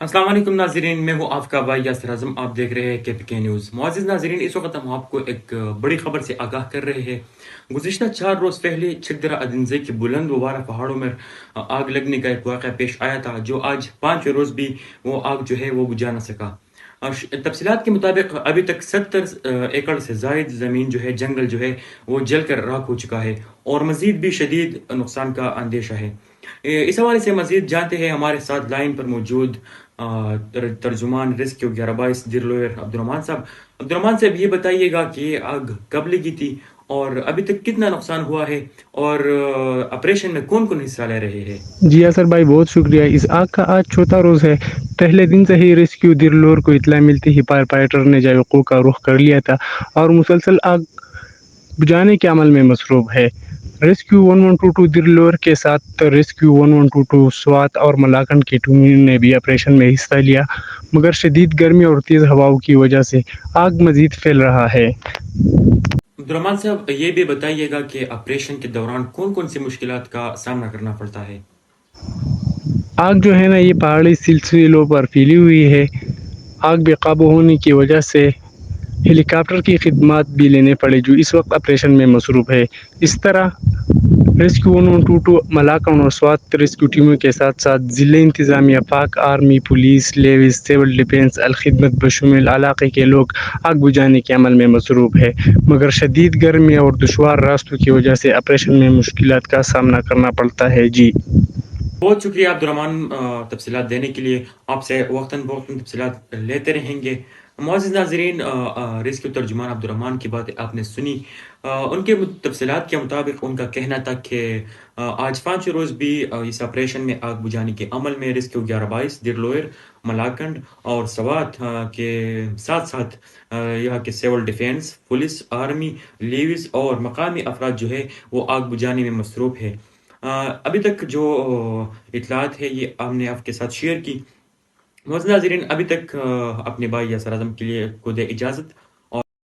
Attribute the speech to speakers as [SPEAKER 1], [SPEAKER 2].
[SPEAKER 1] السلام علیکم ناظرین، میں ہوں آپ کا بھائی یاسر اعظم. آپ دیکھ رہے ہیں KPK نیوز. معزز ناظرین، اس وقت ہم آپ کو ایک بڑی خبر سے آگاہ کر رہے ہیں. گزشتہ 4 روز پہلے چھکدرا ادنزے کے بلند و بالا پہاڑوں میں آگ لگنے کا ایک واقعہ پیش آیا تھا، جو آج 5 روز بھی وہ آگ جو ہے وہ بجھا نہ سکا. تفصیلات کے مطابق ابھی تک 70 ایکڑ سے زائد زمین جو ہے، جنگل جو ہے وہ جل کر راکھ ہو چکا ہے، اور مزید بھی شدید نقصان کا اندیشہ ہے. اس حوالے سے مزید جانتے ہیں ہمارے ساتھ لائن پر موجود ترجمان ریسکیو 1122 درلوئر عبدالرحمان صاحب. عبدالرحمان صاحب، یہ بتائیے گا کہ یہ آگ کب لگی تھی اور ابھی تک کتنا نقصان ہوا ہے، اور آپریشن میں کون کون حصہ لے رہے ہیں؟
[SPEAKER 2] جی یاسر بھائی، بہت شکریہ. اس آگ کا آج چوتھا روز ہے. پہلے دن سے ہی ریسکیو درلور کو اطلاع ملتی ہی فائر فائٹر نے جائے وقوع کا رخ کر لیا تھا اور مسلسل آگ بجھانے کے عمل میں مصروف ہے. ریسکیو 1122 درلور کے ساتھ ریسکیو 1122 سوات اور ملاکنڈ کی ٹیموں نے بھی آپریشن میں حصہ لیا، مگر شدید گرمی اور تیز ہواؤں کی وجہ سے آگ مزید پھیل رہا ہے.
[SPEAKER 1] عبدالرحمان صاحب، یہ بھی بتائیے گا کہ آپریشن کے دوران کون کون سی مشکلات کا سامنا کرنا پڑتا ہے؟
[SPEAKER 2] آگ جو ہے نا، یہ پہاڑی سلسلوں پر پھیلی ہوئی ہے. آگ بے قابو ہونے کی وجہ سے ہیلی کاپٹر کی خدمات بھی لینے پڑے، جو اس وقت آپریشن میں مصروف ہے. اس طرح ریسکیو 1122 ملاکنڈ اور سوات ریسکیو ٹیموں کے ساتھ ساتھ ضلع انتظامیہ، Pak army, police, levies, civil defence, Al-Khidmat بشمول علاقے کے لوگ آگ بجھانے کے عمل میں مصروف ہے، مگر شدید گرمی اور دشوار راستوں کی وجہ سے آپریشن میں مشکلات کا سامنا کرنا پڑتا ہے. جی
[SPEAKER 1] بہت شکریہ عبدالرحمان، تفصیلات دینے کے لیے. آپ سے وقتاً فوقتاً تفصیلات لیتے رہیں گے. معزز ناظرین، ریسکیو ترجمان عبدالرحمان کی باتیں آپ نے سنی. ان کے تفصیلات کے مطابق ان کا کہنا تھا کہ آج 5 روز بھی اس آپریشن میں آگ بجھانے کے عمل میں ریسکیو 1122 درلوئر، ملاکنڈ اور سوات کے ساتھ ساتھ یہاں کے civil defence, police, army, levies اور مقامی افراد جو ہے وہ آگ بجھانے میں مصروف ہے. ابھی تک جو اطلاعات ہے یہ ہم نے آپ کے ساتھ شیئر کی. معزز ناظرین، ابھی تک اپنے بھائی یاسر اعظم کے لیے کو دے اجازت.